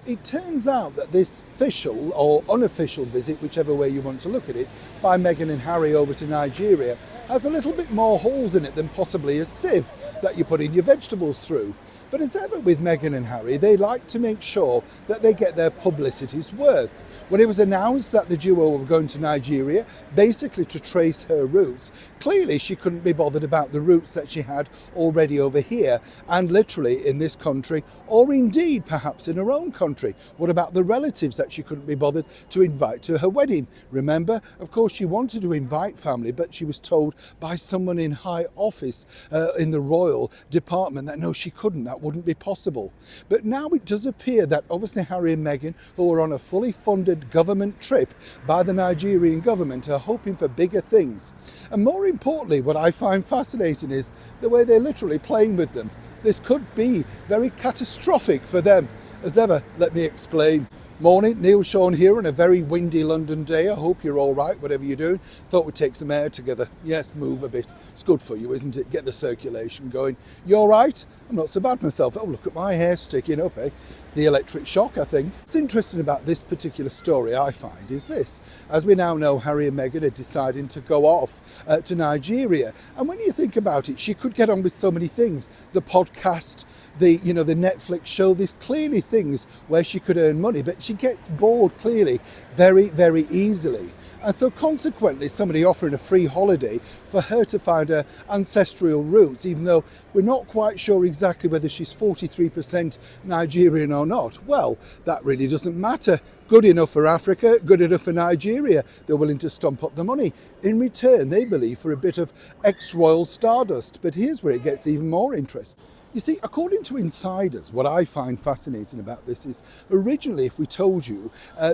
it turns out that this official or unofficial visit, whichever way you want to look at it, by Meghan and Harry over to Nigeria has a little bit more holes in it than possibly a sieve that you put in your vegetables through. But as ever with Meghan and Harry, they like to make sure that they get their publicity's worth. When it was announced that the duo were going to Nigeria, basically to trace her roots, clearly she couldn't be bothered about the roots that she had already over here and literally in this country, or indeed perhaps in her own country. What about the relatives that she couldn't be bothered to invite to her wedding? Remember, of course, she wanted to invite family, but she was told by someone in high office in the royal department that no, she couldn't, that wouldn't be possible. But now it does appear that obviously Harry and Meghan, who are on a fully funded government trip by the Nigerian government, are hoping for bigger things. And more importantly, what I find fascinating is the way they're literally playing with them. This could be very catastrophic for them. As ever, let me explain. Morning, Neil Sean here on a very windy London day. I hope you're all right, whatever you're doing. Thought we'd take some air together. Yes, move a bit. It's good for you, isn't it? Get the circulation going. You all right? I'm not so bad myself. Oh, look at my hair sticking up, eh? It's the electric shock, I think. What's interesting about this particular story, I find, is this. As we now know, Harry and Meghan are deciding to go off to Nigeria. And when you think about it, she could get on with so many things. The podcast, the Netflix show, there's clearly things where she could earn money, but she gets bored clearly very, very easily. And so consequently, somebody offering a free holiday for her to find her ancestral roots, even though we're not quite sure exactly whether she's 43% Nigerian or not, well, that really doesn't matter. Good enough for Africa, good enough for Nigeria. They're willing to stump up the money. In return, they believe, for a bit of ex-royal stardust. But here's where it gets even more interesting. You see, according to insiders, what I find fascinating about this is originally, if we told you,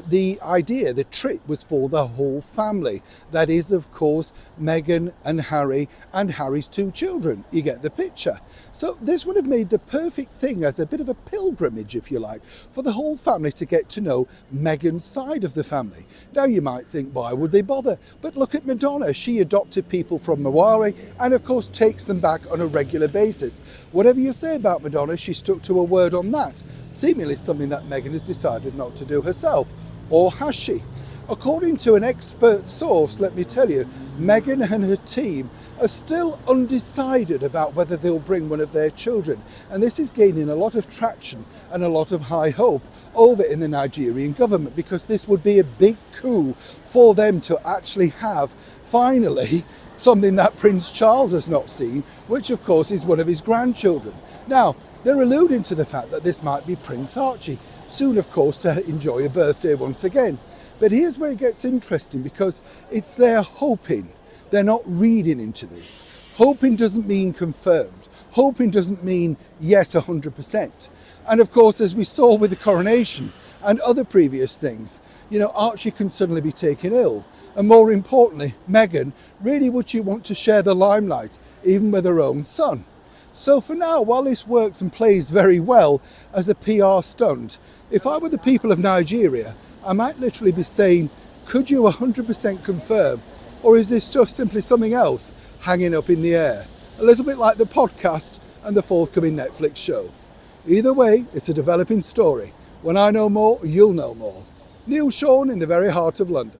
the idea, the trip was for the whole family. That is, of course, Meghan and Harry's two children. You get the picture. So this would have made the perfect thing as a bit of a pilgrimage, if you like, for the whole family to get to know Meghan's side of the family. Now you might think, why would they bother? But look at Madonna. She adopted people from Malawi and, of course, takes them back on a regular basis. Whatever you say about Madonna, she stuck to her word on that, seemingly something that Meghan has decided not to do herself. Or has she? According to an expert source, let me tell you, Meghan and her team are still undecided about whether they'll bring one of their children. And this is gaining a lot of traction and a lot of high hope over in the Nigerian government, because this would be a big coup for them to actually have, finally, something that Prince Charles has not seen, which of course is one of his grandchildren. Now, they're alluding to the fact that this might be Prince Archie, soon of course to enjoy a birthday once again. But here's where it gets interesting, because it's their hoping. They're not reading into this. Hoping doesn't mean confirmed. Hoping doesn't mean yes 100%. And of course, as we saw with the coronation and other previous things, Archie can suddenly be taken ill. And more importantly, Meghan, really would she want to share the limelight, even with her own son? So for now, while this works and plays very well as a PR stunt, if I were the people of Nigeria, I might literally be saying, could you 100% confirm? Or is this just simply something else hanging up in the air? A little bit like the podcast and the forthcoming Netflix show. Either way, it's a developing story. When I know more, you'll know more. Neil Sean in the very heart of London.